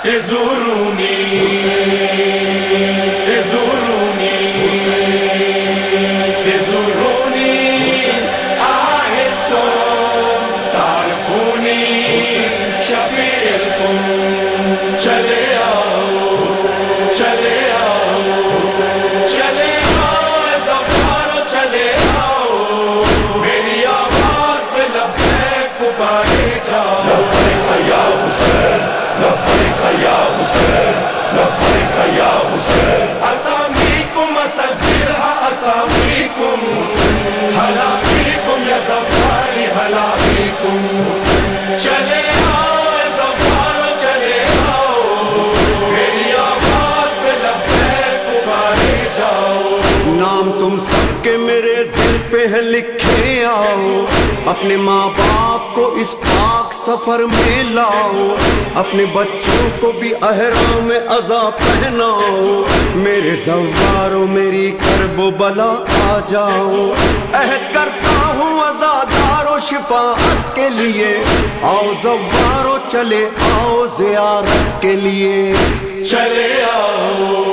تزوروني تزوروني تزوروني عاهدتم تعرفوني شفيعكم چلے آؤ چلے آؤ چلے آؤ زفارو چلے آؤ میری آواز پہ لبیک پکارے جاؤ لبیک یا حسین لبیک یا حسین لبیک یا حسین اسامیکم اسجلها اسامیکم ہلا فیکم یا زفاری ہلا فیکم چلے آؤ زفارو چلے آؤ میری آواز پہ لبیک پکارے جاؤ نام تم سب کے میرے دل پہ ہے لکھے آؤ اپنے ماں باپ کو اس پاک سفر میں لاؤ اپنے بچوں کو بھی احرام عزا پہناؤ میرے زوارو میری کرب و بلا آ جاؤ عہد کرتا ہوں عزادار و شفاعت کے لیے آؤ زوارو چلے آؤ زیارت کے لیے چلے آؤ